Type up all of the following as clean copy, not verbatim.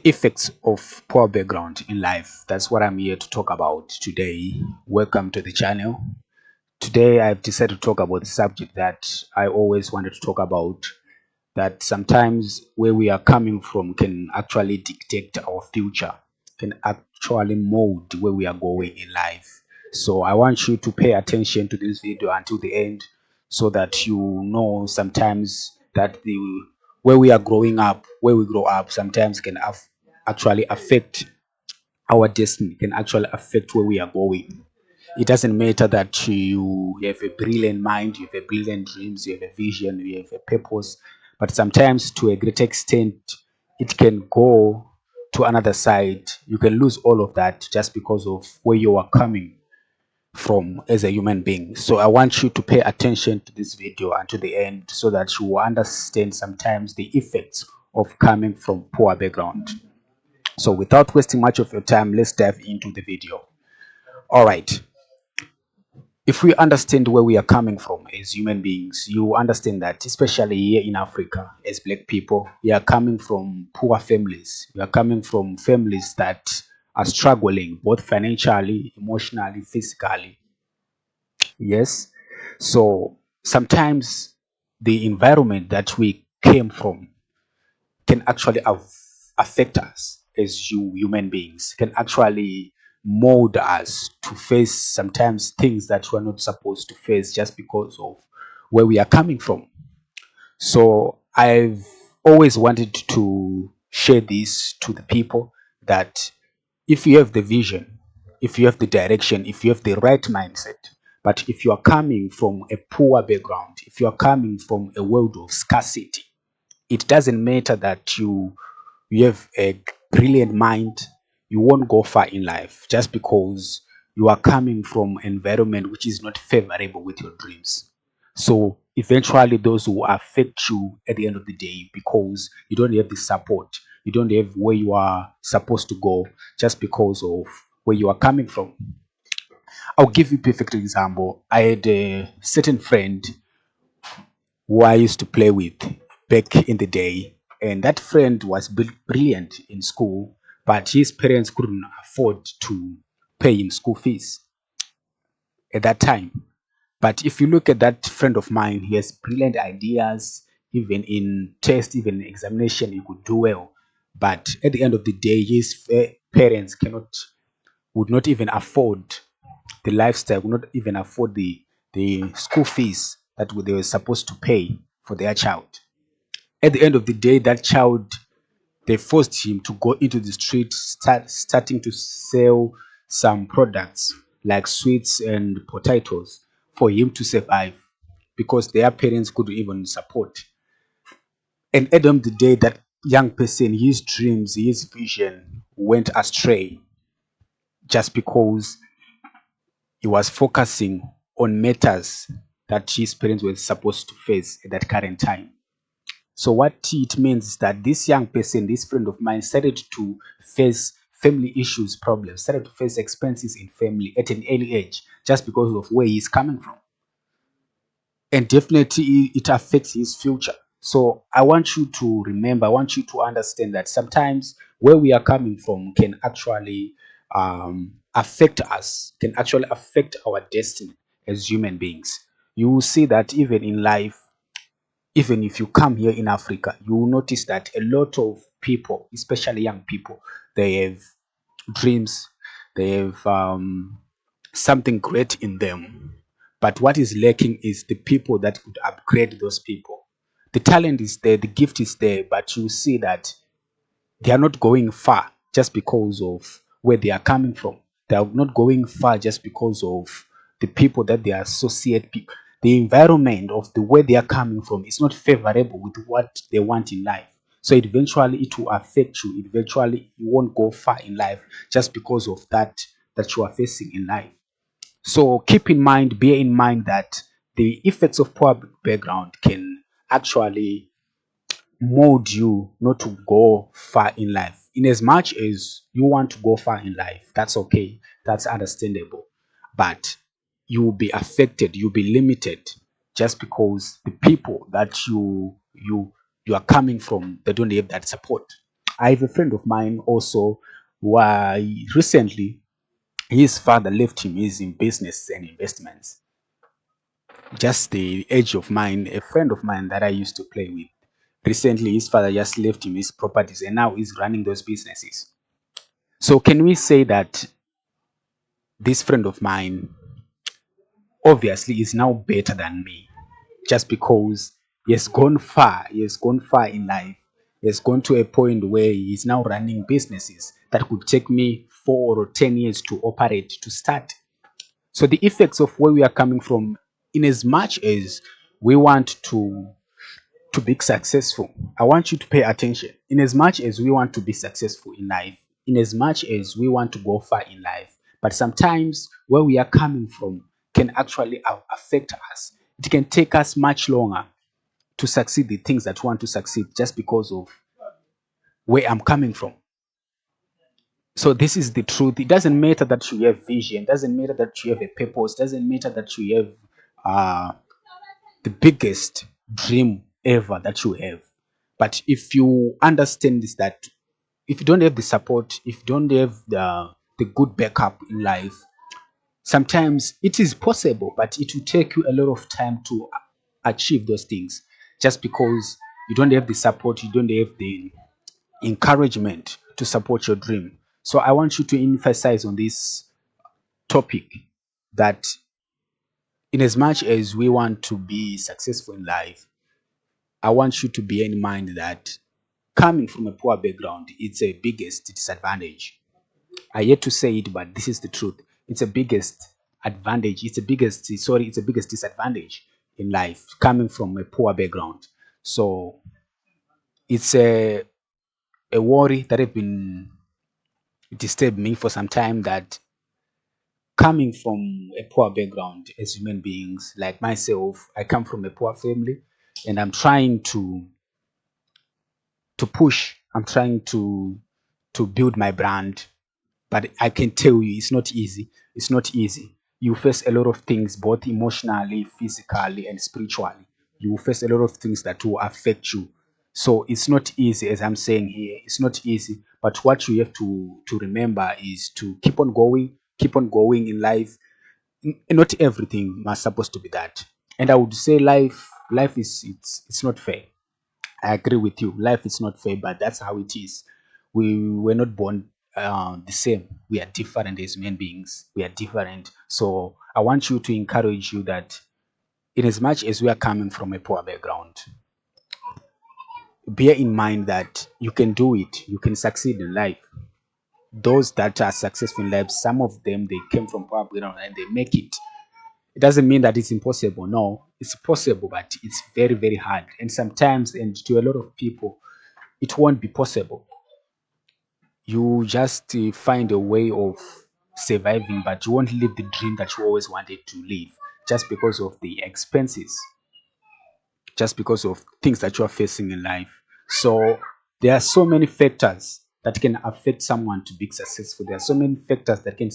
effects of poor background in life. That's what I'm here to talk about today. Welcome to the channel. Today I've decided to talk about the subject that I always wanted to talk about, that sometimes where we are coming from can actually dictate our future, can actually mold where we are going in life. So I want you to pay attention to this video until the end so that you know sometimes that the where we are growing up, where we grow up, sometimes can actually affect our destiny, can actually affect where we are going. It doesn't matter that you have a brilliant mind, you have a brilliant dreams, you have a vision, you have a purpose, but sometimes to a great extent, it can go to another side. You can lose all of that just because of where you are coming from as a human being. So I want you to pay attention to this video until the end so that you will understand sometimes the effects of coming from poor background. So without wasting much of your time, let's dive into the video. All right. If we understand where we are coming from as human beings, you understand that especially here in Africa, as black people, we are coming from poor families. We are coming from families that are struggling both financially, emotionally, physically. Yes. So sometimes the environment that we came from can actually affect us as human beings, can actually mold us to face sometimes things that we're not supposed to face just because of where we are coming from. So I've always wanted to share this to the people that if you have the vision, if you have the direction, if you have the right mindset, but if you are coming from a poor background, if you are coming from a world of scarcity, it doesn't matter that you have a brilliant mind, you won't go far in life just because you are coming from an environment which is not favorable with your dreams. So eventually those will affect you at the end of the day because you don't have the support, you don't have where you are supposed to go just because of where you are coming from. I'll give you a perfect example. I had a certain friend who I used to play with back in the day. And that friend was brilliant in school, but his parents couldn't afford to pay him school fees at that time. But if you look at that friend of mine, he has brilliant ideas, even in test, even in examination, he could do well. But at the end of the day, his parents would not even afford the lifestyle, would not even afford the school fees that they were supposed to pay for their child. At the end of the day, that child, they forced him to go into the street, starting to sell some products like sweets and potatoes for him to survive because their parents couldn't even support. And at the end of the day, that young person, his dreams, his vision went astray just because he was focusing on matters that his parents were supposed to face at that current time. So what it means is that this young person, this friend of mine, started to face family issues, problems, started to face expenses in family at an early age just because of where he's coming from. And definitely it affects his future. So I want you to remember, I want you to understand that sometimes where we are coming from can actually affect us, can actually affect our destiny as human beings. You will see that even in life, even if you come here in Africa, you will notice that a lot of people, especially young people, they have dreams, they have something great in them. But what is lacking is the people that could upgrade those people. The talent is there, the gift is there, but you see that they are not going far just because of where they are coming from. They are not going far just because of the people that they associate. The environment of the where they are coming from is not favorable with what they want in life. So eventually it will affect you. Eventually you won't go far in life just because of that you are facing in life. So keep in mind, bear in mind that the effects of poor background can actually mold you not to go far in life. In as much as you want to go far in life, that's okay, that's understandable. But you will be affected, you'll be limited just because the people that you are coming from, they don't have that support. I have a friend of mine also who recently his father left him his in business and investments. Just the age of mine, a friend of mine that I used to play with. Recently, his father just left him his properties and now he's running those businesses. So, can we say that this friend of mine obviously is now better than me just because he has gone far? He has gone far in life. He has gone to a point where he is now running businesses that could take me 4 or 10 years to operate, to start. So, the effects of where we are coming from, in as much as we want to be successful, I want you to pay attention. In as much as we want to be successful in life, in as much as we want to go far in life, but sometimes where we are coming from can actually affect us. It can take us much longer to succeed the things that we want to succeed just because of where I'm coming from. So this is the truth. It doesn't matter that you have vision, doesn't matter that you have a purpose, doesn't matter that you have the biggest dream ever that you have. But if you understand this, that if you don't have the support, if you don't have the good backup in life, sometimes it is possible, but it will take you a lot of time to achieve those things just because you don't have the support, you don't have the encouragement to support your dream. So I want you to emphasize on this topic that in as much as we want to be successful in life, I want you to bear in mind that coming from a poor background, it's a biggest disadvantage. I hate to say it, but this is the truth. It's a biggest advantage. It's a biggest disadvantage in life coming from a poor background. So it's a worry that have been disturbed me for some time, that coming from a poor background as human beings, like myself, I come from a poor family and I'm trying to push. I'm trying to build my brand, but I can tell you it's not easy. It's not easy. You face a lot of things, both emotionally, physically, and spiritually. You will face a lot of things that will affect you. So it's not easy, as I'm saying here. It's not easy. But what you have to remember is to keep on going in life. Not everything must supposed to be that. And I would say life is it's not fair. I agree with you. Life is not fair, but that's how it is. We were not born the same. We are different as human beings. We are different. So I want you to encourage you that, in as much as we are coming from a poor background, bear in mind that you can do it. You can succeed in life. Those that are successful in life, some of them they came from poor background and they make it. It doesn't mean that it's impossible. No, it's possible, but it's very, very hard. And sometimes, and to a lot of people, it won't be possible. You just find a way of surviving, but you won't live the dream that you always wanted to live just because of the expenses, just because of things that you are facing in life. So there are so many factors that can affect someone to be successful. There are so many factors that can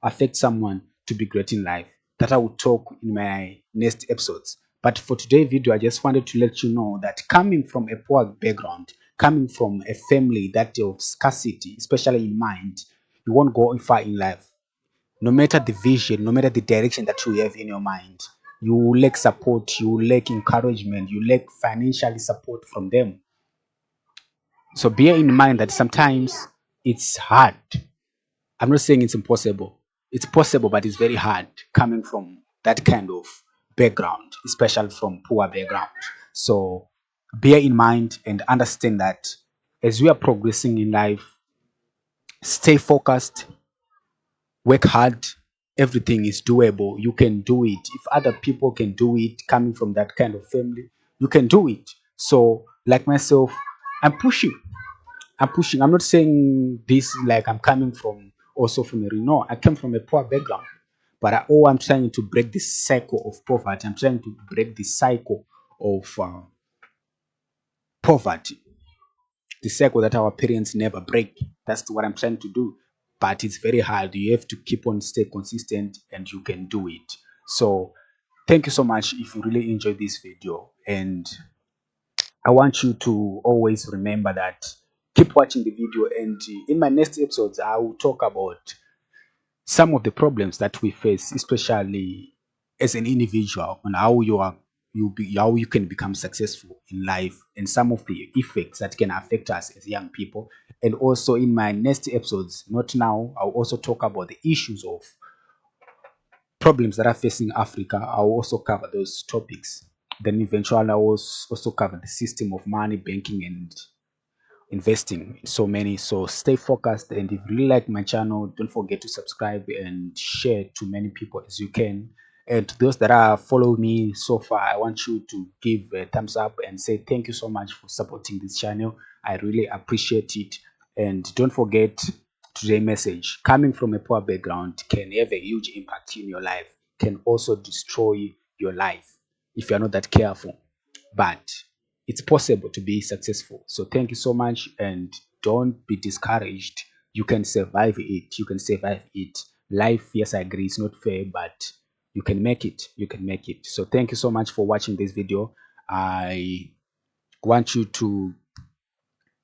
affect someone to be great in life that I will talk in my next episodes. But for today's video, I just wanted to let you know that coming from a poor background, coming from a family that of scarcity, especially in mind, you won't go far in life. No matter the vision, no matter the direction that you have in your mind, you lack support, you lack encouragement, you lack financial support from them. So bear in mind that sometimes it's hard. I'm not saying it's impossible. It's possible, but it's very hard coming from that kind of background, especially from poor background. So bear in mind and understand that as we are progressing in life, stay focused, work hard. Everything is doable. You can do it. If other people can do it coming from that kind of family, you can do it. So like myself, i'm pushing I'm pushing. I'm not saying this like I'm coming from also from a no, I came from a poor background, but I'm trying to break this cycle of poverty. I'm trying to break the cycle of poverty, the cycle that our parents never break. That's what I'm trying to do. But it's very hard. You have to keep on stay consistent and you can do it. So thank you so much if you really enjoyed this video. And I want you to always remember that keep watching the video, and in my next episodes I will talk about some of the problems that we face, especially as an individual, on how how you can become successful in life, and some of the effects that can affect us as young people. And also in my next episodes, not now, I'll also talk about the issues of problems that are facing Africa. I'll also cover those topics. Then eventually I will also cover the system of money, banking, and investing in so many. So stay focused, and if you really like my channel, don't forget to subscribe and share to many people as you can. And to those that are following me so far, I want you to give a thumbs up and say thank you so much for supporting this channel. I really appreciate it. And don't forget, today's message: coming from a poor background can have a huge impact in your life, can also destroy your life if you're not that careful. But it's possible to be successful. So thank you so much, and don't be discouraged. You can survive it. You can survive it. Life, yes, I agree, it's not fair, but you can make it. You can make it. So thank you so much for watching this video. I want you to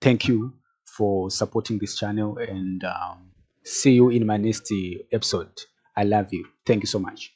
thank you for supporting this channel, and see you in my next episode. I love you. Thank you so much.